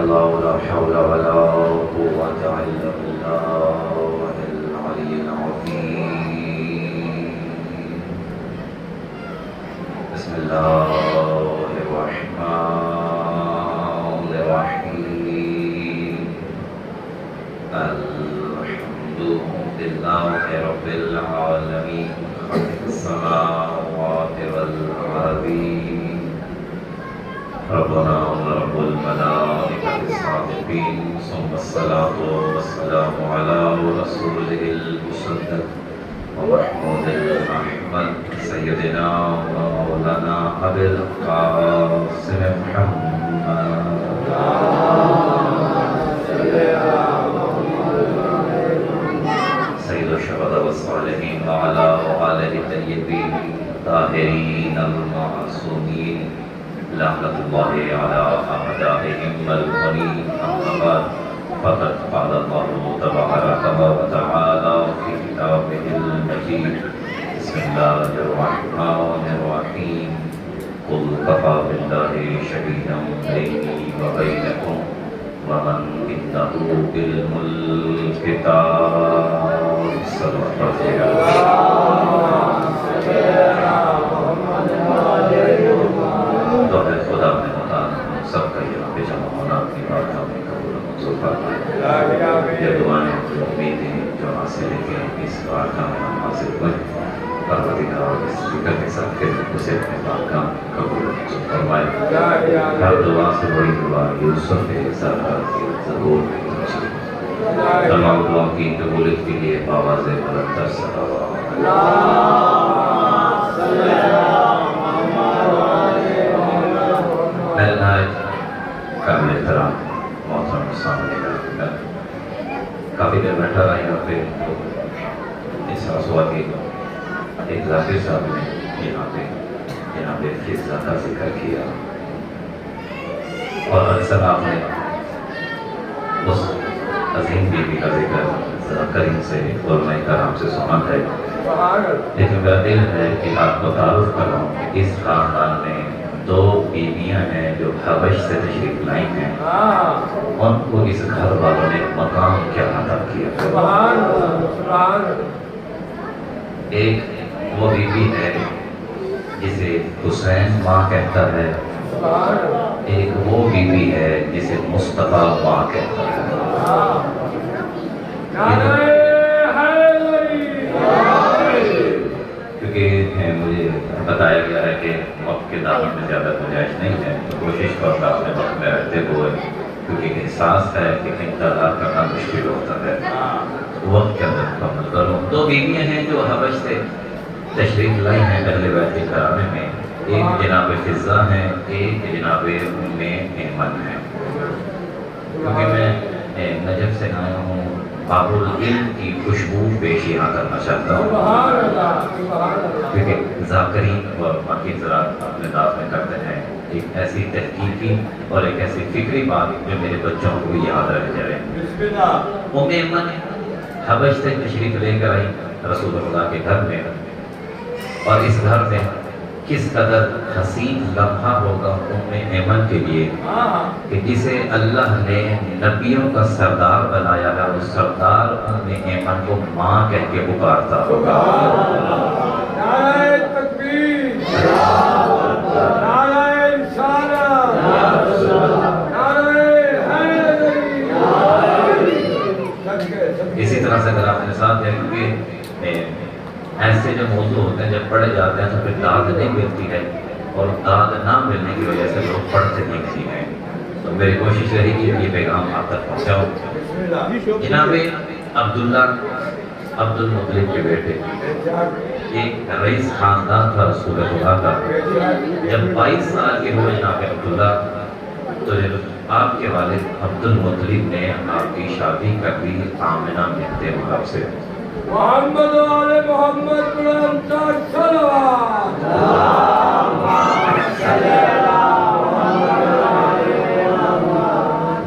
الله لا حول ولا قوة إلا بالله العلي العظيم. بسم الله الرحمن الرحيم. الحمد لله رب العالمين خالق السماوات والأرضين ربنا ورب الملائكة الصادقين ثم الصلاة والسلام على رسوله المصدق ومحمود الأحمد سيدنا ومولانا أبي القاسم محمد سيد الشهداء والصالحين وعلى آله الطيبين الطاهرين المعصومين لعنة الله على أعدائهم الملعونين. أما بعد فقد قال الله تبارك وتعالى في كتابه المجيد بسم الله الرحمن الرحيم. قل كفى بالله شهيدا بيني وبينكم ومن عنده علم الكتاب. صدق خدا میں ہوتا سب کا یہاں پہ جمع ہونا اپنی باتوں میں قبول و منظور فرمائے. یہ دعائیں جو امیدیں جو حاصل ہے کہ اس بارگاہ میں ہم حاصل ہوئے پروردگار اس فکر کے ساتھ کہ اسے اپنے بارگاہ میں قبول و منظور فرمائے. ہر دعا سے بڑی دعا یوسف سرکار کی ضرور میں پہنچی. تمام دعاؤں کی قبولیت کے لیے آواز بلند تر صلوات. قابل احترام محترم سامنے کا کافی دیر بیٹھا رہا یہاں پہ. اس رسوا کے ایک ذاکر صاحب نے یہاں پہ فضا کا ذکر کیا اور اکثر آپ نے اس عظیم بیوی کا ذکر کریم سے علماء کرام سے سنا ہے. لیکن میرا دل ہے کہ آپ کو تعارف کراؤں کہ اس خاندان میں دو بیویاں ہیں جو حبش سے تشریف لائی ہیں. ان کو اس گھر والوں نے مقام کیا عطا کیا. ایک وہ بیوی ہے جسے حسین ماں کہتا ہے, ایک وہ بیوی ہے جسے مصطفیٰ ماں کہتا ہے. کیونکہ مجھے بتایا گیا ہے کہ وقت کے دامن میں زیادہ گنجائش نہیں ہے, تو کوشش کروں گا اپنے وقت میں رہتے ہوئے, کیونکہ احساس ہے کہ انتظار کرنا مشکل ہوتا ہے, وقت کے اندر مکمل کروں. دو بیویاں ہیں جو حبش سے تشریف لائی ہیں اہل بیت کرامہ میں. ایک جناب فضا ہیں, ایک جناب ام ایمن ہیں. کیونکہ میں نجف سے آیا ہوں, باب العلم کی خوشبو پیش یہاں کرنا چاہتا ہوں, کیونکہ ذاکرین اور باقی زراعت اپنے داغ میں کرتے ہیں ایک ایسی تحقیقی اور ایک ایسی فکری بات جو میرے بچوں کو یاد رہ جائے. ام ایمن حبش سے تشریف لے کر آئی رسول اللہ کے گھر میں, اور اس گھر میں کس قدر حسین لمحہ ہوگا ام ایمن کے لیے کہ جسے اللہ نے نبیوں کا سردار بنایا ہے, اس سردار ام ایمن کو ماں کہہ کے پکارتا ہوگا. نعرہ تکبیر, نعرہ رسالت, نعرہ حیدری. اسی طرح سے اگر آپ نے ساتھ دیکھیں کہ ایسے جو موضوع ہوتے ہیں جب پڑھے جاتے ہیں تو پھر داد نہیں ملتی ہے, اور داد نہ ملنے کی وجہ سے لوگ پڑھتے نہیں ہیں. تو میری کوشش رہی کہ یہ پیغام آپ تک پہنچاؤ. جناب عبداللہ عبد المطلب کے بیٹے, ایک رئیس خاندان تھا رسول خدا کا. جب 22 سال کے ہوئے جناب عبداللہ, تو آپ کے والد عبد المطلب نے آپ کی شادی کر دی آمنہ بنت وہب سے. محمد و آل محمد بلند صلوات.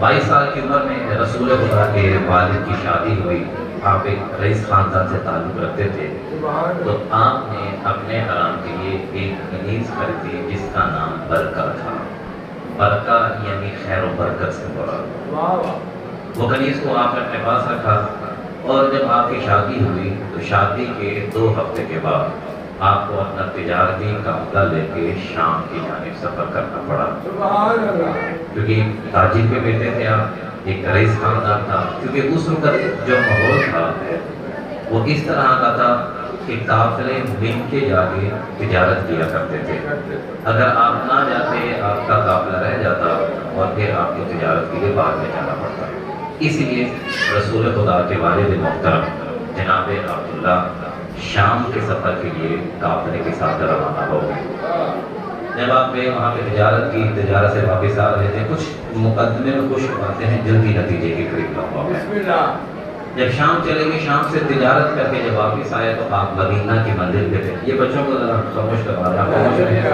22 سال کی عمر میں رسول خدا کے والد کی شادی ہوئی. آپ ایک رئیس خاندان سے تعلق رکھتے تھے, تو آپ نے اپنے حرام کے لیے ایک کنیز خریدی جس کا نام برکہ تھا. برکہ یعنی خیر و برکت سے مراد۔ وہ کنیز کو آپ نے اپنے پاس رکھا، اور جب آپ کی شادی ہوئی تو شادی کے 2 ہفتے کے بعد آپ کو اپنا تجارتی قافلہ لے کے شام کی جانب سفر کرنا پڑا، کیونکہ تاجر کے بیٹے تھے آپ، ایک رئیس خاندان تھا۔ کیونکہ اس وقت جو ماحول تھا وہ اس طرح کا تھا کہ قافلے مل کے جا کے تجارت کیا کرتے تھے۔ اگر آپ نہ جاتے آپ کا قافلہ رہ جاتا اور پھر آپ کو تجارت کے لیے بعد میں جانا پڑتا۔ اس لیے رسول خدا کے والد محترم جناب عبداللہ شام کے سفر کے لیے قافلے کے ساتھ روانہ ہو گئے۔ جب آپ نے وہاں پہ تجارت کی، تجارت سے واپس آ رہے تھے، کچھ مقدمے میں کچھ باتیں ہیں جلدی نتیجے کے قریب لمبا ہے۔ جب شام چلے گئے، شام سے تجارت کر کے جب واپس آئے تو آپ مدینہ کی منزل پہ تھے۔ یہ بچوں کو ذرا خاموش کروا رہے ہیں۔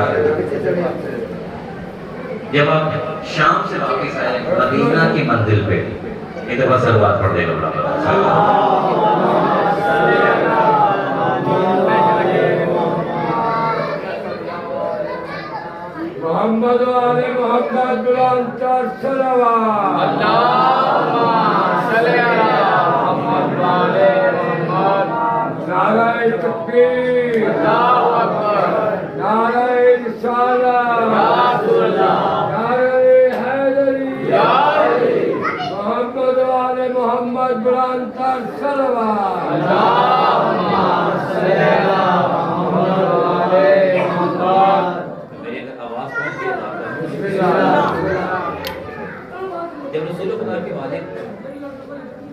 جب آپ شام سے واپس آئے مدینہ کی منزل پہ، ایک دفعہ سلوات پڑھ دے گا۔ محمد علی محمد بلند تر صلوات، اللہم صلی علی محمد علی محمد۔ نعرہ تکبیر، اللہ اکبر، نعرہ رسالت، یا رسول اللہ، نعرہ حیدری، یا علی، محمد علی محمد بلند تر صلوات، اللہم صلی علی محمد علی محمد۔ جب رسول خدا کے والد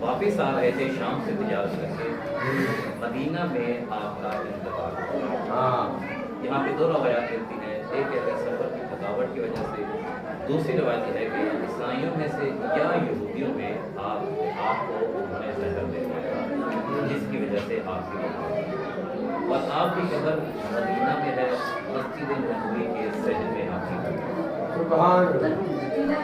واپس آ رہے تھے شام سے تجارت کر کے، مدینہ میں آپ کا انتقال ہوا۔ یہاں پہ 2 روایات ملتی ہیں، ایک ہے سفر کی تھکاوٹ کی وجہ سے، دوسری روایت یہ ہے کہ عیسائیوں میں سے یا یہودیوں میں آپ کو انہوں نے زہر دے دیا جس کی وجہ سے آپ کی موت ہوئی، اور آپ کی قبر مدینہ میں ہے، مسجد نبوی کے صحن میں آپ کی قبر۔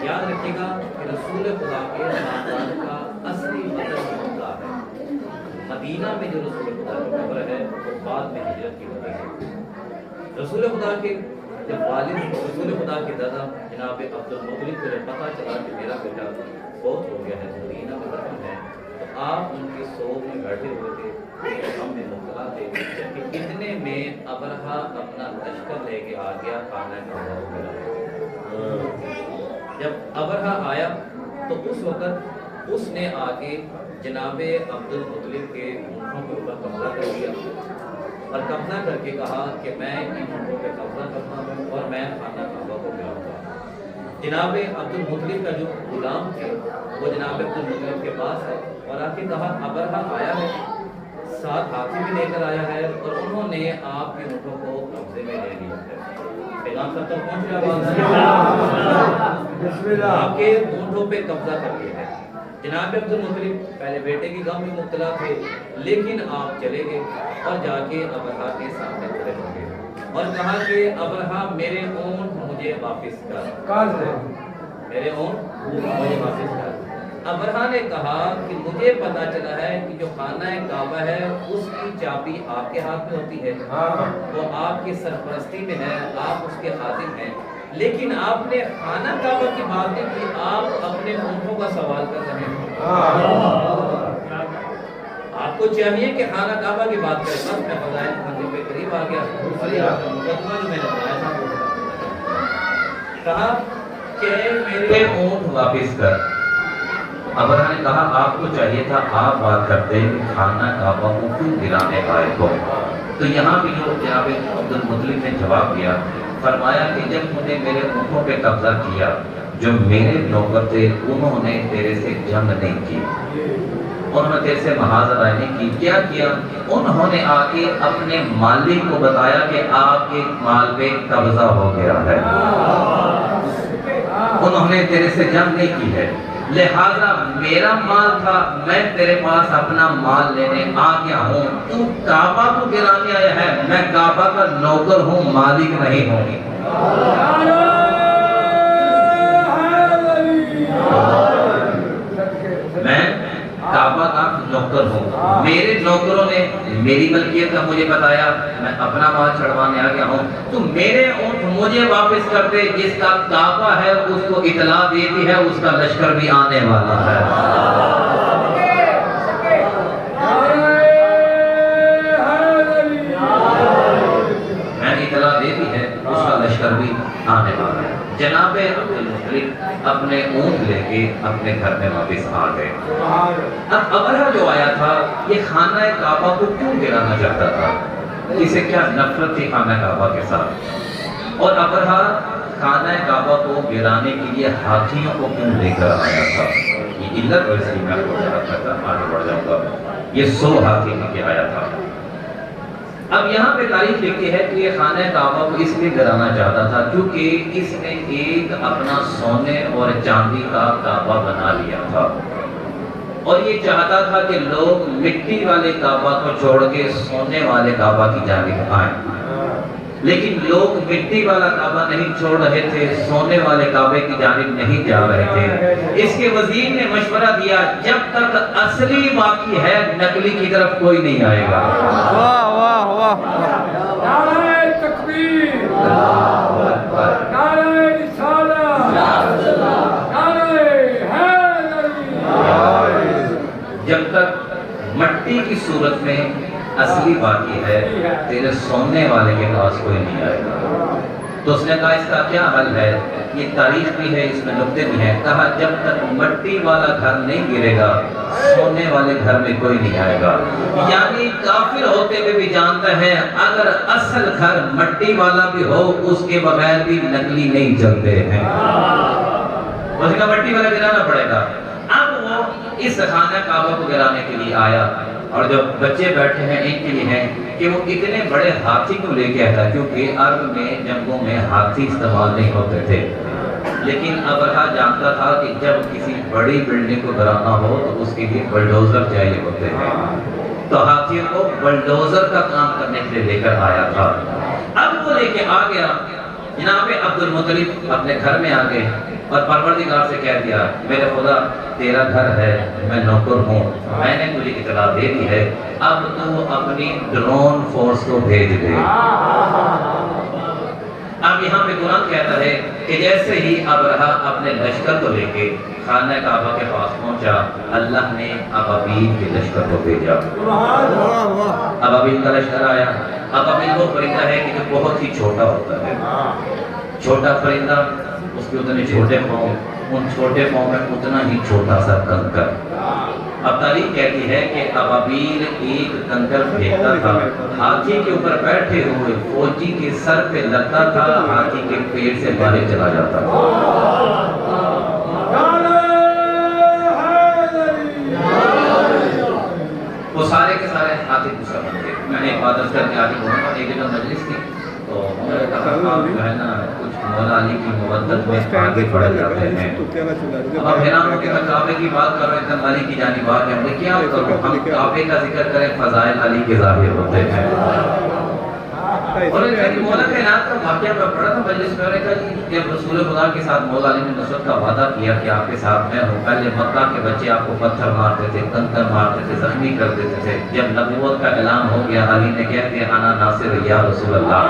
یاد رکھیے گا کہ رسول خدا کے خاندان کا اصلی وطن مکہ ہے۔ مدینہ میں جو رسول خدا کی قبر ہے وہ بعد میں ہجرت کی وجہ سے۔ رسول خدا کے جب والد رسول خدا کے دادا جناب عبد المطلب کو جب پتہ چلا کہ میرا بیٹا فوت ہو گیا ہے، مدینہ میں دفن ہے، تو آپ ان کے صوب میں بیٹھے ہوئے تھے، ہم میں مبتلا تھے کہ اتنے میں ابرہہ اپنا لشکر لے کے آ گیا خانہ کعبہ کو گرا۔ جب ابرہہ آیا تو اس وقت اس نے آ کے جناب عبد المطلب کے اونٹوں کے اوپر قبضہ کر لیا اور قبضہ کر کے کہا کہ میں ان اونٹوں پہ قبضہ کرتا ہوں اور میں خانہ کعبہ کو گراؤں گا۔ جناب عبد المطلب کا جو غلام تھے وہ جناب عبد المطلب کے پاس ہے اور آ کے کہا ابرہہ آیا ہے، ساتھ ہاتھی بھی لے کر آیا ہے اور انہوں نے آپ کے اونٹوں کو قبضے میں لے لیا ہے۔ پیغام تک پہنچ رہا ہے، آپ کے اونٹوں پہ قبضہ کر لیا ہے۔ جناب عبد المطلب پہلے بیٹے کی غم میں مبتلا تھے، لیکن آپ چلے گئے اور جا کے ابرہہ کے سامنے کھڑے ہو گئے اور کہا کہ ابرہہ میرے اونٹ مجھے واپس کر، میرے اونٹ مجھے واپس کر۔ ابرہہ نے کہا کہ مجھے پتا چلا ہے کہ جو خانہ کعبہ ہے اس کی چابی آپ کے ہاتھ میں ہوتی ہے، وہ آپ کی سرپرستی میں ہے، آپ اس کے خادم ہیں، لیکن آپ نے خانہ کعبہ کی بات نہیں کی، آپ اپنے اونٹوں کا سوال کر رہے ہیں۔ آپ کو چاہیے کہ خانہ کعبہ کی بات کریں۔ بس میں فضائل منزل پہ قریب آ گیا اور یہ آپ کا مقدمہ جو میں نے بتایا تھا کہا کہ میرے اونٹ واپس کر۔ ابرہہ نے کہا آپ کو چاہیے تھا آپ بات کرتے کہ خانہ کعبہ کو کیوں گرانے آئے ہو۔ تو یہاں بھی جو جناب عبد المطلب نے جواب دیا، فرمایا کہ جب مجھے میرے اونٹوں پہ قبضہ کیا، جو میرے نوکر تھے انہوں نے تیرے سے جنگ نہیں کی، انہوں نے تیرے سے محاذرہ نہیں کی۔ کیا کیا؟ انہوں نے آ کے اپنے مالک کو بتایا کہ آپ کے مال پہ قبضہ ہو گیا ہے، انہوں نے تیرے سے جنگ نہیں کی ہے، لہذا میرا مال تھا، میں تیرے پاس اپنا مال لینے آ گیا ہوں، تو کعبہ کو گرانے آیا ہے، میں کعبہ کا نوکر ہوں، مالک نہیں ہوں۔ میں کعبہ کا نوکر ہوں، میرے نوکروں نے میری ملکیت کا مجھے بتایا، میں اپنا مال چھڑوانے آ گیا ہوں، تو میرے اونٹ مجھے واپس کر دے، جس کا کعبہ ہے اس کو اطلاع دیتی ہے اس کا لشکر بھی آنے والا ہے۔ اطلاع دیتی ہے اس کا لشکر بھی آنے والا ہے۔ جناب عبدالمطلب اپنے اونٹ لے کے اپنے گھر میں واپس آ گئے۔ اب ابرہہ جو آیا تھا یہ خانہ کعبہ کو کیوں گرانا چاہتا تھا؟ اسے کیا نفرت تھی خانہ کعبہ کے ساتھ؟ اور ابرہہ خانہ کعبہ کو گرانے کے لیے ہاتھیوں کو کیوں لے کر آیا تھا؟ یہ علت ویسے ہی میں آپ کو بتا کرتا آگے بڑھ جاؤں گا۔ یہ 100 ہاتھی لے کے آیا تھا۔ اب یہاں پہ تاریخ لکھتی ہے کہ یہ خانہ کعبہ کو اس لیے گرانا چاہتا تھا کیونکہ اس نے ایک اپنا سونے اور چاندی کا کعبہ بنا لیا تھا، اور یہ چاہتا تھا کہ لوگ مٹی والے کعبہ کو چھوڑ کے سونے والے کعبہ کی جانب آئیں، لیکن لوگ مٹی والا کعبہ نہیں چھوڑ رہے تھے، سونے والے کعبے کی جانب نہیں جا رہے تھے۔ اس کے وزیر نے مشورہ دیا جب تک اصلی باقی ہے نقلی کی طرف کوئی نہیں آئے گا۔ واہ واہ واہ، نعرہ تکبیر، نعرہ رسالت، نعرہ حیدری۔ جب تک مٹی کی صورت میں اصلی باقی ہے تیرے سونے والے کے پاس کوئی نہیں آئے گا۔ تو اس نے کہا اس کا کیا حل ہے؟ یہ تاریخ بھی ہے، اس میں نقطے بھی ہیں۔ کہا جب تک مٹی والا گھر نہیں گرے گا سونے والے گھر میں کوئی نہیں آئے گا۔ یعنی کافر ہوتے ہوئے بھی جانتا ہے اگر اصل گھر مٹی والا بھی ہو اس کے بغیر بھی نقلی نہیں چلتے ہیں، اس کا مٹی والا گرانا پڑے گا۔ اب وہ اس خانہ کعبہ کو گرانے کے لیے آیا، اور جو بچے بیٹھے ہیں ان کے لیے ہیں کہ وہ اتنے بڑے ہاتھی کو لے کے آتا کیونکہ عرب میں جنگوں میں ہاتھی استعمال نہیں ہوتے تھے، لیکن ابرہہ جانتا تھا کہ جب کسی بڑی بلڈنگ کو گرانا ہو تو اس کے لیے بلڈوزر چاہیے ہوتے ہیں، تو ہاتھیوں کو بلڈوزر کا کام کرنے کے لیے لے کر آیا تھا۔ اب وہ لے کے آ گیا، جناب عبدالمطلب اپنے گھر میں آ گئے اور پروردگار سے کہہ دیا میرے خدا تیرا گھر ہے، میں نوکر ہوں، میں نے تجھے اطلاع دے دی ہے، اب تو اپنی ڈرون فورس کو بھیج دے۔ اب یہاں پہ قرآن کہتا ہے کہ جیسے ہی ابرہہ اپنے لشکر کو لے کے خانہ کعبہ کے پاس پہنچا اللہ نے ابابیل کے لشکر کو بھیجا۔ ابابیل کا لشکر آیا۔ ابابیل وہ پرندہ ہے کہ جو بہت ہی چھوٹا ہوتا ہے، چھوٹا پرندہ، اس کے اتنے چھوٹے پاؤں، ان چھوٹے پاؤں میں اتنا ہی چھوٹا سا کنکر۔ اب تاریخ کہتی ہے کہ ابابیل ایک کنکر پھینکتا تھا، ہاتھی کے اوپر بیٹھے ہوئے فوجی کے سر پہ لگتا تھا، ہاتھی کے پیٹ سے باہر چلا جاتا تھا۔ وہ سارے کے سارے ہاتھی غصہ بن گئے۔ میں نے عبادت کر کے آگے بڑھا، ایک جگہ مجلس تھی تو آپ جو ہے نا کچھ مولا علی کی مودت میں آگے بڑھ جاتے ہیں۔ اب آپ حیران ہو کہ میں کعبے کی بات کر رہا ہوں، اتنا علی کی جانب آ کے ہم نے کیا کروں، ہم کعبے کا ذکر کریں فضائل علی کے ظاہر ہوتے ہیں۔ اور مولا کائنات کا واقعہ میں پڑھا تھا مجلس میں، کہا جب رسول خدا کے ساتھ مولا علی نے نصرت کا وعدہ کیا کہ آپ کے ساتھ میں ہوں، پہلے مکہ کے بچے آپ کو پتھر مارتے تھے، کنکر مارتے تھے، زخمی کر دیتے تھے، جب نبوت کا اعلان ہو گیا علی نے کہہ دیا انا ناصر یا رسول اللہ،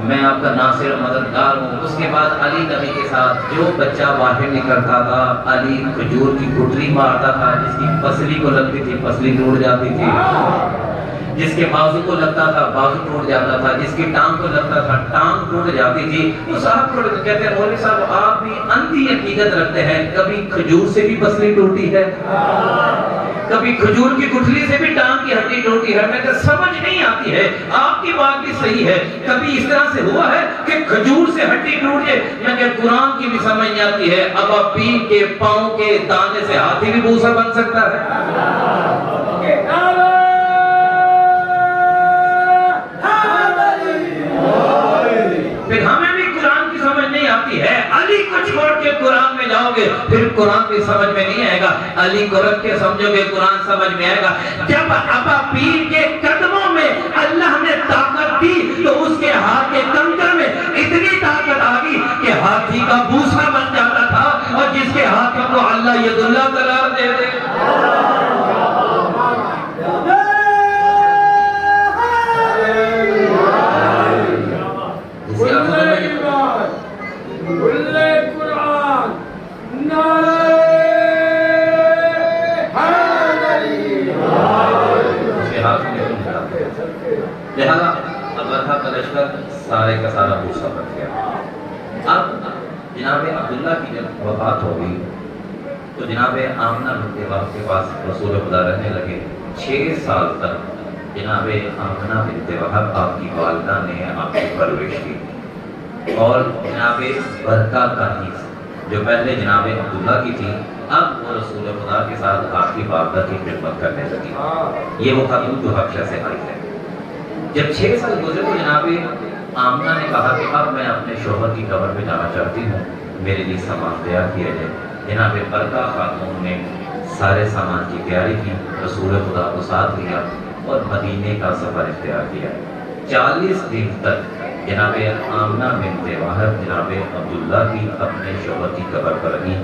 میں آپ کا ناصر مددگار ہوں۔ اس کے بعد علی نبی کے ساتھ جو بچہ باہر نکلتا تھا علی کھجور کی گٹری مارتا تھا، جس کی پسلی کو لگتی تھی پسلی ٹوٹ جاتی تھی، جس کے بازو کو لگتا تھا بازو ٹوٹ جاتا تھا، جس کی ٹانگ کو لگتا تھا ٹانگ ٹوٹ جاتی تھی۔ تو صاحب کہتے ہیں مولوی صاحب آپ بھی اندھی عقیدت رکھتے ہیں، کبھی کھجور سے بھی پسلی ٹوٹی ہے، کبھی کھجور کی گٹھلی سے بھی ٹانگ کی ہڈی ٹوٹی ہے، میں تو سمجھ نہیں آتی ہے، آپ کی بات بھی صحیح ہے، کبھی اس طرح سے ہوا ہے کہ کھجور سے ہڈی ٹوٹ جائے، میں کہ قرآن کی بھی سمجھ نہیں آتی ہے، اب ابابیل کے پاؤں کے دانے سے ہاتھی بھی بوسا بن سکتا ہے۔ پھر ہمیں بھی قرآن کی سمجھ نہیں آتی ہے، علی کو چھوڑ کے قرآن میں جاؤ گے پھر قرآن بھی سمجھ میں نہیں آئے گا، علی کو رکھ کے سمجھو گے قرآن سمجھ میں آئے گا۔ جب ابابیل کے قدموں میں اللہ نے طاقت دی تو اس کے ہاتھ کے کنکر میں اتنی طاقت آ گئی کہ ہاتھی کا بوسا بن جاتا تھا، اور جس کے ہاتھوں کو اللہ ید اللہ قرار دے دے۔ سارے کا سارا بوسہ بچ گیا۔ اب جناب عبداللہ کی جب وفات ہو گئی تو جناب آمنہ بنت وہب کے پاس رسول خدا رہنے لگے۔ 6 سال تک جناب آمنہ بنت وہب آپ کی والدہ نے آپ کی پرورش کی، اور جناب برکہ کا حصہ جو پہلے جناب عبداللہ کی تھی، اب وہ رسول خدا کے ساتھ آپ کی والدہ کی خدمت کرنے لگی۔ یہ وہ خاتون جو حبشہ سے آئی ہے۔ جب 6 سال گزرے تو جناب آمنہ نے کہا کہ اب میں اپنے شوہر کی قبر پہ جانا چاہتی ہوں، میرے لیے سامان تیار کیا جائے۔ جناب برکہ خاتون نے سارے سامان کی تیاری کی، رسول خدا کو ساتھ لیا اور مدینے کا سفر اختیار کیا۔ 40 دن تک جناب آمنہ بنت وہب جناب عبداللہ کی اپنے شوہر کی قبر پر رہی،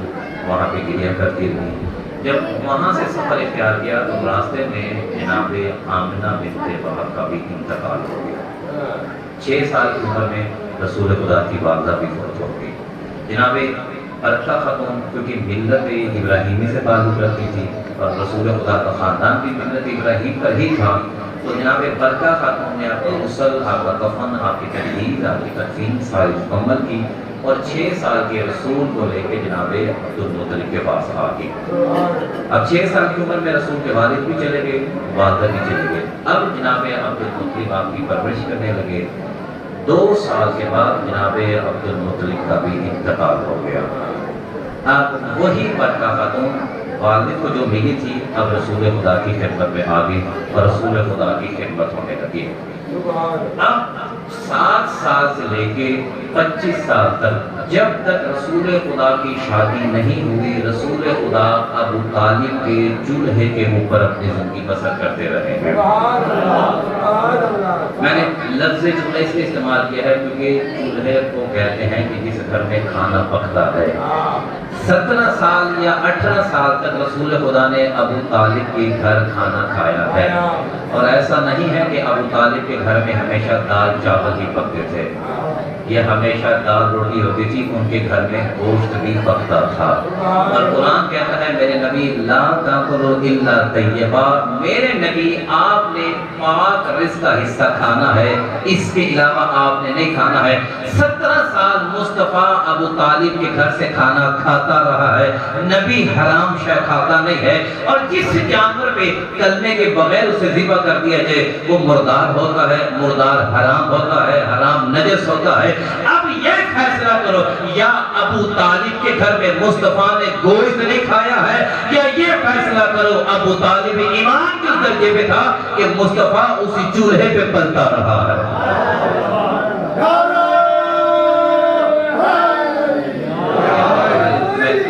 وہاں پہ گریہ کرتی رہی۔ جب وہاں سے سفر اختیار کیا تو راستے میں جناب آمنہ بنت وہب کا بھی انتقال ہو گیا۔ 6 سال کی عمر میں رسول خدا کی والدہ بھی فوت ہو گئی۔ جناب برکہ خاتون کیونکہ ملت ابراہیمی سے تعلق رکھتی تھی اور رسول خدا کا خاندان بھی ملت ابراہیم پر ہی تھا، تو جناب برکہ خاتون نے آپ کے غسل، آپ کا کفن، آپ کی تجہیز، آپ کی تدفین ساری مکمل کی، اور 6 سال کے رسول کو لے کے جناب عبدالمطلب کے پاس آ گئی۔ اب 6 سال کی عمر میں رسول کے والد بھی چلے گئے، والدہ بھی چلے گئے۔ اب جناب عبدالمطلب آپ کی پرورش کرنے لگے۔ 2 سال کے بعد جناب عبدالمطلب کا بھی انتقال ہو گیا۔ اب وہی برکہ خاتون والد کو جو ملی تھی، اب رسول خدا کی خدمت میں آ گئی اور رسول خدا کی خدمت ہونے لگی۔ اب 7 سال سے لے کے 25 سال تک جب تک رسول خدا کی شادی نہیں ہوئی، رسول خدا ابو طالب کے چولہے کے اوپر اپنی زندگی بسر کرتے رہے ہیں۔ میں نے لفظ چولہے اس لیے استعمال کیا ہے کیونکہ چولہے کو کہتے ہیں کہ جس گھر میں کھانا پکتا ہے۔ 17 سال یا 18 سال تک رسول خدا نے ابو طالب کے گھر کھانا کھایا ہے، اور ایسا نہیں ہے کہ ابو طالب کے گھر میں ہمیشہ دال چاول ہی پکتے تھے، یہ ہمیشہ دال روٹی ہوتی تھی، ان کے گھر میں گوشت بھی پکتا تھا۔ اور قرآن کہتا ہے میرے نبی لا تاکلوا الا طیبا، میرے نبی آپ نے پاک رزق کا حصہ کھانا ہے، اس کے علاوہ آپ نے نہیں کھانا ہے۔ 17 سال مصطفیٰ ابو طالب کے گھر سے کھانا کھاتا رہا ہے، نبی حرام شے کھاتا نہیں ہے، اور جس جانور پہ کلمے کے بغیر اسے ذبح کر دیا جائے وہ مردار ہوتا ہے، مردار حرام ہوتا ہے، حرام نجس ہوتا ہے۔ اب یہ فیصلہ کرو، یا ابو طالب کے گھر میں مصطفیٰ نے گوشت نہیں کھایا ہے، یا یہ فیصلہ کرو ابو طالب ایمان کس درجے پہ تھا کہ مصطفیٰ اسی چولہے پہ پلتا رہا ہے۔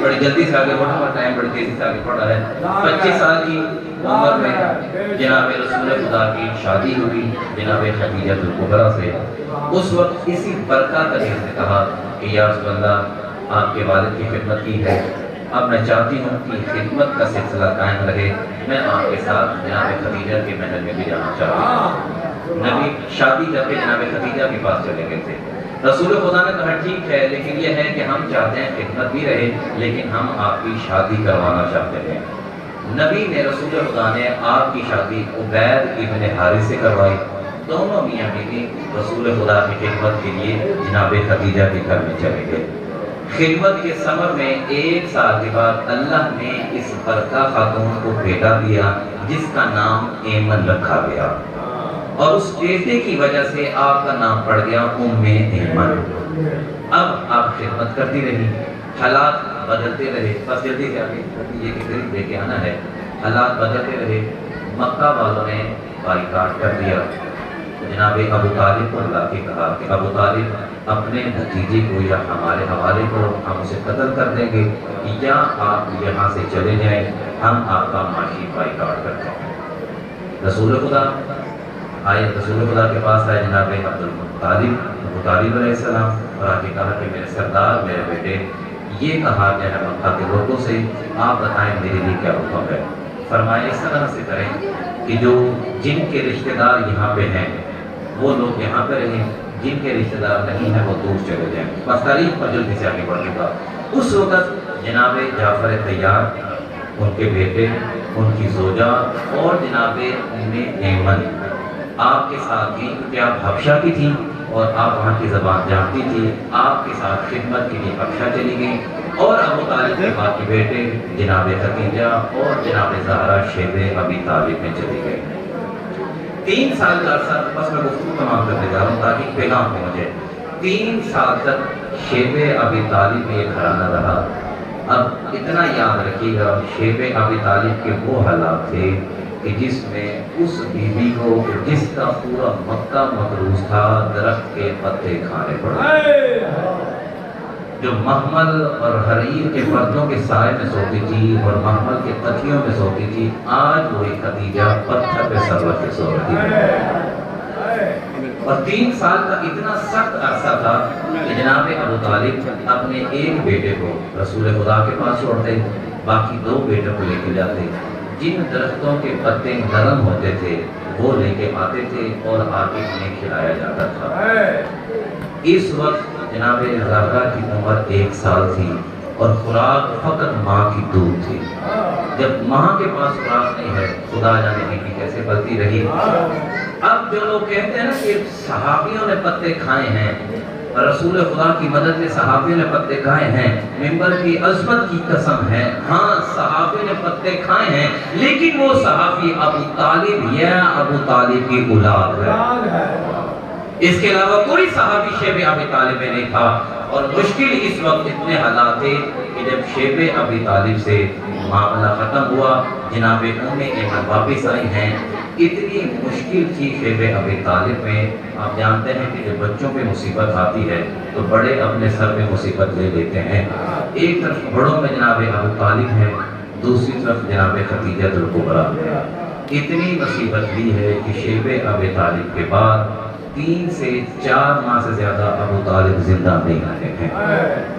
بڑی جلدی سے آگے بڑھا ہوا ٹائم، بڑی تیزی سے آگے بڑھا ہے۔ 25 سال کی عمر میں جناب رسول خدا کی شادی ہوئی جناب خدیجہ الکبریٰ سے۔ اس وقت اسی برکہ تنیز نے کہا کہ یا رسول اللہ آپ کے والد کی خدمت کی ہے، اب میں چاہتی ہوں کہ خدمت کا سلسلہ قائم رہے، میں آپ کے ساتھ جناب خدیجہ کے محل میں بھی جانا چاہتی ہوں۔ نبی شادی کر کے جناب خدیجہ کے پاس چلے گئے تھے۔ رسول خدا نے کہا ٹھیک ہے، لیکن یہ ہے کہ ہم چاہتے ہیں خدمت بھی رہے، لیکن ہم آپ کی شادی کروانا چاہتے ہیں۔ نبی نے رسول خدا نے آپ کی شادی عبید ابن حارث سے کروائی۔ دونوں میاں بیوی رسول خدا کی خدمت کے لیے جناب خدیجہ کے گھر میں چلے گئے۔ خدمت کے ثمر میں 1 سال کے بعد اللہ نے اس برکہ خاتون کو بیٹا دیا جس کا نام ایمن رکھا گیا، اور اس بیٹے کی وجہ سے آپ کا نام پڑ گیا ام ایمن۔ اب آپ خدمت کرتی رہی، حالات بدلتے رہے، بس جلدی سے آگے یہ کہ قریب لے کے آنا ہے۔ حالات بدلتے رہے، مکہ والوں نے بائیکاٹ کر دیا۔ جناب ابو طالب کو لا کے کہا کہ ابو طالب اپنے بھتیجے کو یا ہمارے حوالے کو ہم اسے قتل کر دیں گے، یا آپ یہاں سے چلے جائیں، ہم آپ کا معاشی بائیکاٹ کرتے ہیں۔ رسول خدا آئے، رسول خدا کے پاس آئے جناب ابو طالب علیہ السلام، اور آ کے کہا کہ میرے سردار، میرے بیٹے، یہ کہا گیا ہے مکہ کے لوگوں سے، آپ بتائیں میرے لیے کیا حکم ہے۔ فرمایا اس طرح سے کریں کہ جو جن کے رشتہ دار یہاں پہ ہیں وہ لوگ یہاں پہ رہیں، جن کے رشتہ دار نہیں ہیں وہ دور چلے جائیں۔ بس تاریخ پر جلدی سے آگے بڑھنے کا۔ اس وقت جناب جعفر طیار، ان کے بیٹے، ان کی زوجہ اور جناب ام ایمن آپ کے ساتھ تھی، کیونکہ آپ حبشہ کی تھیں، اور آپ وہاں کی زبان جانتی تھی، آپ کے ساتھ خدمت کے لیے حبشہ چلی گئی، اور ابو طالب کے باقی بیٹے جناب خدیجہ اور جناب زہرا شیب ابی طالب میں چلی گئی۔ 3 سال کا عرصہ، بس میں گفتگو تمام کرنے جا رہا ہوں تاکہ پیغام ہو مجھے، 3 سال تک شیب ابی طالب میں یہ گھرانہ رہا۔ اب اتنا یاد رکھیے گا، شیب ابی طالب کے وہ حالات تھے کہ جس میں اس بیوی کو جس کا پورا مکہ مقروض تھا درخت کے پتے کھانے پڑے، جو محمل اور حریر کے پردوں کے سائے میں سوتی تھی اور محمل کے تکیوں میں سوتی تھی، آج وہی خدیجہ پتھر پہ سر رکھ کے سو رہی ہے۔ اور 3 سال کا اتنا سخت عرصہ تھا کہ جناب ابو طالب اپنے ایک بیٹے کو رسول خدا کے پاس چھوڑتے، باقی 2 بیٹوں کو لے کے جاتے، جن درختوں کے پتے نرم ہوتے تھے وہ لے کے آتے تھے اور آگے انہیں کھلایا جاتا تھا۔ اس وقت جناب زہرا کی عمر 1 سال تھی اور خوراک فقط ماں کی دودھ تھی۔ جب ماں کے پاس خوراک نہیں ہے، خدا جانے بیوی کیسے پلتی رہی۔ اب جو لوگ کہتے ہیں نا کہ صحابیوں نے پتے کھائے ہیں، رسول خدا کی مدد میں صحابیوں نے پتے کھائے ہیں، ممبر کی عظمت کی قسم ہے، ہاں صحابیوں نے پتے کھائے ہیں، لیکن وہ صحابی ابو طالب یا ابو طالب کی اولاد ہے۔ اس کے علاوہ کوئی صحابی شیب ابی طالب میں نہیں تھا۔ اور مشکل اس وقت اتنے حالات تھے کہ جب شیب ابی طالب سے معاملہ ختم ہوا، جناب ام ایمن واپس آئی ہیں، اتنی مشکل تھی شیب ابی طالب میں۔ آپ جانتے ہیں کہ جب بچوں پہ مصیبت آتی ہے تو بڑے اپنے سر پہ مصیبت لے لیتے ہیں۔ ایک طرف بڑوں میں جناب ابو طالب ہے، دوسری طرف جناب خدیجہ الکبریٰ ہے۔ اتنی مصیبت لی ہے کہ شیب ابی طالب کے بعد 3 سے 4 ماہ سے زیادہ ابو طالب زندہ نہیں رہے ہیں،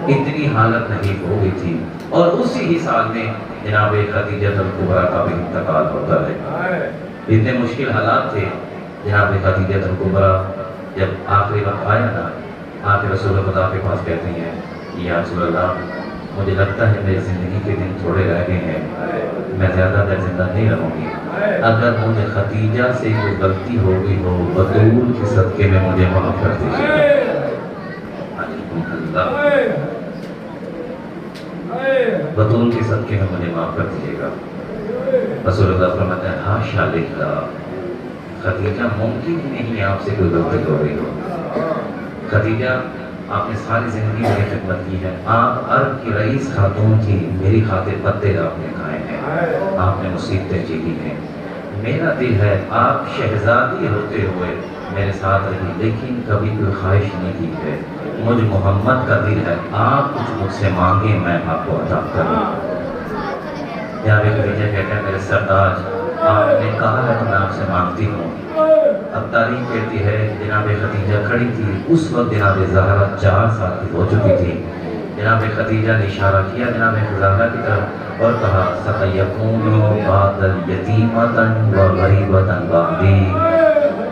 اتنی حالت نہیں ہو گئی تھی۔ اور اسی ہی سال میں جناب خدیجہ الکبریٰ کا بھی انتقال ہوتا ہے۔ اتنے مشکل حالات تھے، جناب خدیجہ الکبریٰ جب آخری وقت آیا نا، آپ رسول خدا کے پاس کہتی ہیں یا رسول اللہ، مجھے لگتا ہے میری زندگی کے دن تھوڑے رہ گئے ہیں، میں زیادہ دیر زندہ نہیں رہوں گی، اگر مجھے خدیجہ سے کوئی غلطی ہو گئی ہو، بطول کے صدقے میں مجھے معاف کر دیجیے۔ بطول کے صدقے میں مجھے معاف کر دیجیے گا۔ رسول اللہ فرماتے ہیں حاشا للہ، خدیجہ ممکن ہی نہیں آپ سے کوئی غلطی ہو رہی ہو۔ خدیجہ آپ نے ساری زندگی میں خدمت کی ہے، آپ عرب کی رئیس خاتون تھی، میری خاطر پتے آپ نے کھائے ہیں، آپ نے مصیبتیں جھیلی ہیں، میرا دل ہے آپ شہزادی ہوتے ہوئے میرے ساتھ رہی، لیکن کبھی کوئی خواہش نہیں کی ہے، مجھ محمد کا دل ہے، آپ کچھ مجھ سے مانگیں میں آپ کو عطا کروں۔ جناب خدیجہ کہتے ہیں میرے سردار، آپ نے کہا ہے تو میں آپ سے مانگتی ہوں۔ اب تاریخ کہتی ہے جناب خدیجہ کھڑی تھی، اس وقت جناب زہرا 4 سال کی ہو چکی تھی۔ جناب خدیجہ نے اشارہ کیا جناب زہرا کی طرف اور کہا سَتَيَكُونُ بَعْدَ يَتِيمَةً وَغَرِيبَةً بَعْدِي،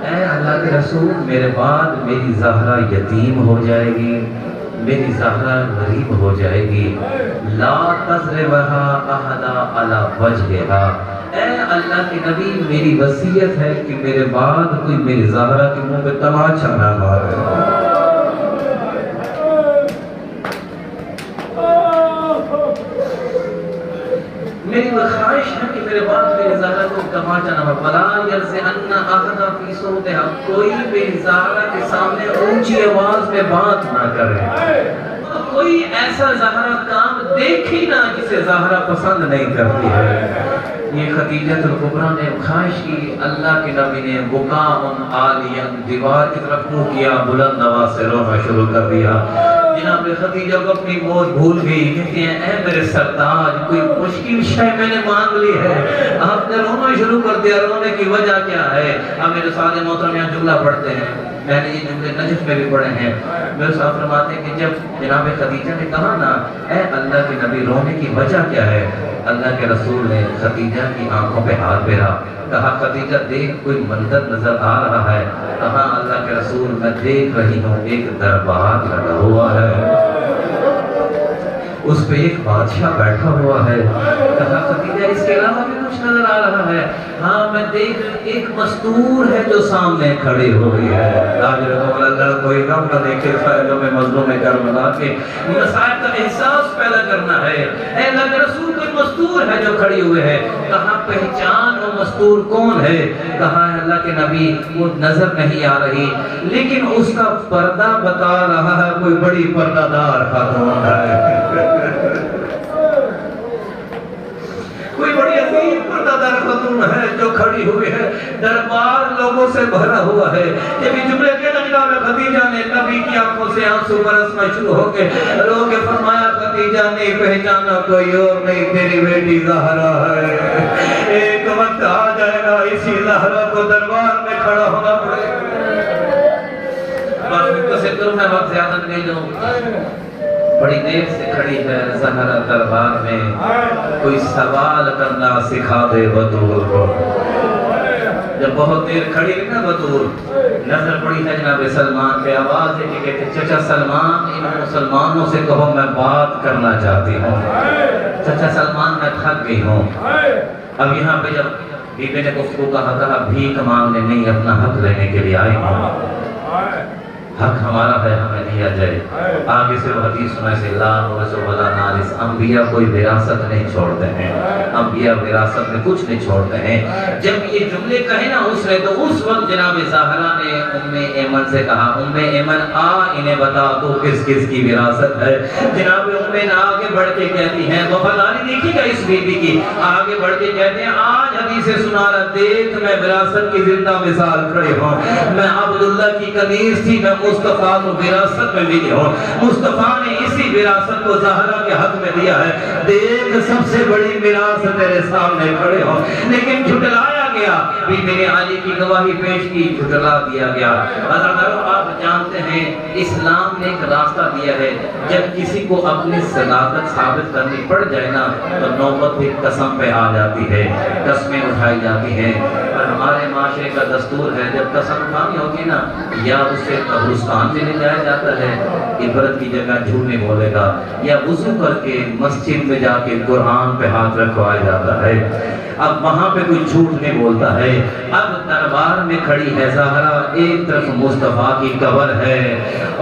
اے اللہ کے رسول میرے بعد میری زہرا یتیم ہو جائے گی، میری زہرا غریب ہو جائے گی، لا تَضْرِبْهَا أَحَدًا عَلَى وَجْهِهَا، اے اللہ کے نبی میری وصیت ہے کہ میرے بعد کوئی میری زہرا کے منہ پہ تماچا نہ مارے۔ میری وہ خواہش ہے کہ میرے بعد میری زہرا کو تماچا نہ مارے۔ وَلَا يَرْزِعَنَّ أَحَدًا فِي صَوْتِهَا، کوئی میری زہرا کے سامنے اونچی آواز میں بات نہ کرے، کوئی ایسا زہرا کام دیکھی نہ جسے زہرا پسند نہیں کرتی ہے۔ یہ خدیجہ الکبریٰ نے خواہش کی، اللہ کے نبی نے بکاءً عالیاً دیوار کی طرف منہ کیا، بلند آواز سے رونا شروع کر دیا۔ جناب خدیجہ کو اپنی موت بھول گئی، کہتی ہیں اے میرے سرتاج کوئی مشکل شے میں نے مانگ لی ہے، آپ نے رونا شروع کر دیا، رونے کی وجہ کیا ہے؟ ہم میرے ساتھ محترم یہاں جملہ پڑھتے ہیں، میں نے یہ جملے نجف میں بھی پڑھے ہیں، میرے صاحب فرماتے ہیں کہ جب جناب خدیجہ نے کہا نا اے اللہ کے نبی رونے کی وجہ کیا ہے، اللہ کے رسول نے خدیجہ کی آنکھوں پہ ہاتھ پھیرا، کہا خدیجہ دیکھ کوئی منظر نظر آ رہا ہے، کہا اللہ کے رسول میں دیکھ رہی ہوں ایک دربار لگا ہوا ہے۔ اس پہ ایک بادشاہ بیٹھا ہوا ہے. کہا خدیجہ اس کے علاوہ بھی کچھ نظر آ رہا ہے؟ ہاں میں دیکھ ایک مستور ہے جو سامنے کھڑی ہوئی ہے. اللہ کوئی غم نہ دیکھے فائدوں میں مظلوم میں کربلا کے مصائب کا احساس پیدا کرنا ہے. اے اللہ کے رسول کوئی مستور ہے جو کھڑی ہوئے ہے. کہاں پہچان وہ مستور کون ہے؟ کہاں ہے اللہ کے نبی وہ نظر نہیں آ رہی لیکن اس کا پردہ بتا رہا ہے کوئی بڑی پردہ دار خاتون ہے. کوئی بڑی عظیم پردہ دار خاتون ہے جو کھڑی ہوئی ہے. دربار لوگوں سے بھرا ہوا ہے. یہ بھی جملے کے نجلہ میں خدیجہ نے نبی کی آنکھوں سے آنسو برسنا شروع ہو کے رو کے فرمایا خدیجہ نے پہچانا کوئی اور نہیں تیری بیٹی زہرا ہے. ایک وقت آ جائے گا اسی زہرا کو دربار میں کھڑا ہونا پڑے گا. بس مجھ سے کروں میں وقت زیادہ نہیں لوں. بڑی دیر سے کھڑی ہے زہرا دربار میں. کوئی سوال کرنا سکھا دے بطول کو. جب بہت دیر کھڑی ہے نا بطول نظر پڑی ہے جناب سلمان پہ. آواز ہے کہ کہتے چچا سلمان ان مسلمانوں سے کہو میں بات کرنا چاہتی ہوں. چچا سلمان میں تھک گئی ہوں. اب یہاں پہ جب بی بی نے گفتگو کہا بھیک مانگنے نہیں اپنا حق لینے کے لیے آئی ہوں. حق ہمارا ہے ہمیں دیا جائے. آگے سے وہ حدیث سنائے سے لا نورث ولا نارث. انبیاء کوئی وراثت نہیں چھوڑتے ہیں. انبیاء وراثت میں کچھ نہیں چھوڑتے ہیں. جب یہ جملے کہے نا اس نے تو اس وقت جناب زہرا نے ام ایمن سے کہا ام ایمن آ انہیں بتا تو کس کس کی وراثت ہے. جناب ام ایمن آگے بڑھ کے کہتی ہیں وفاداری دیکھی گا اس بیوی کی. آگے بڑھ کے کہتے ہیں آج حدیث سنا رہا دیکھ میں وراثت کی زندہ مثال کھڑی ہوں. میں عبداللہ کی قمیص تھی میں مصطفیٰ کو وراثت میں ملی ہوں. مصطفیٰ نے اسی وراثت کو زہرا کے حق میں دیا ہے. دیکھ سب سے بڑی میراث تیرے سامنے کھڑے ہوں. لیکن جھٹلایا گیا. بی بی نے علی کی گواہی پیش کی جھٹلا دیا گیا. عزیزانو آپ جانتے ہیں اسلام نے ایک راستہ دیا ہے. جب کسی کو اپنی صداقت ثابت کرنی پڑ جائے نا تو نوبت ایک قسم پہ آ جاتی ہے. قسمیں اٹھائی جاتی ہیں. اور ہمارے معاشرے کا دستور ہے جب قسم اٹھانی ہوتی نا یا اسے قبرستان میں لے جایا جاتا ہے عبرت کی جگہ جھوٹ نہیں بولے گا یا وضو کر کے مسجد میں جا کے قرآن پہ ہاتھ رکھوایا جاتا ہے. اب وہاں پہ کوئی جھوٹ نہیں بولتا ہے. اب دربار میں کھڑی ہے زہرا. ایک طرف مصطفیٰ کی قبر ہے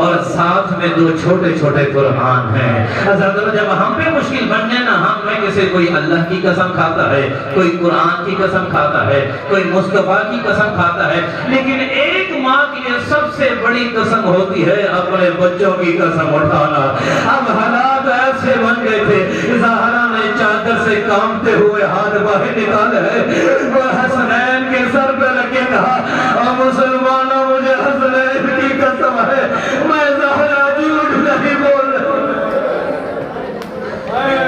اور ساتھ میں دو چھوٹے چھوٹے قرآن ہیں. حضرت جب ہم پہ مشکل بن جائے نا ہم میں کسی کوئی اللہ کی قسم کھاتا ہے کوئی قرآن کی قسم کھاتا ہے کوئی مصطفیٰ کی قسم کھاتا ہے. لیکن ایک ماں کے لیے سب سے بڑی قسم ہوتی ہے اپنے بچوں کی قسم اٹھانا. اب حالات ایسے بن گئے تھے زہرا نے چادر سے کامتے ہوئے ہاتھ باہر نکالے اور حسنین کے سر پہ رکھ کے کہا مسلمانوں مجھے حسنین کی قسم ہے میں زہرا جھوٹ نہیں بول رہا.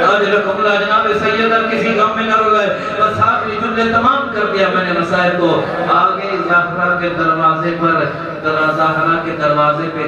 آج رکھم اللہ جناب سیدہ کسی غم میں نہ رو گئے. بس آخری جملے تمام کر دیا میں نے مسائل کو. آگے زہرا کے دروازے پر زہرا کے دروازے پہ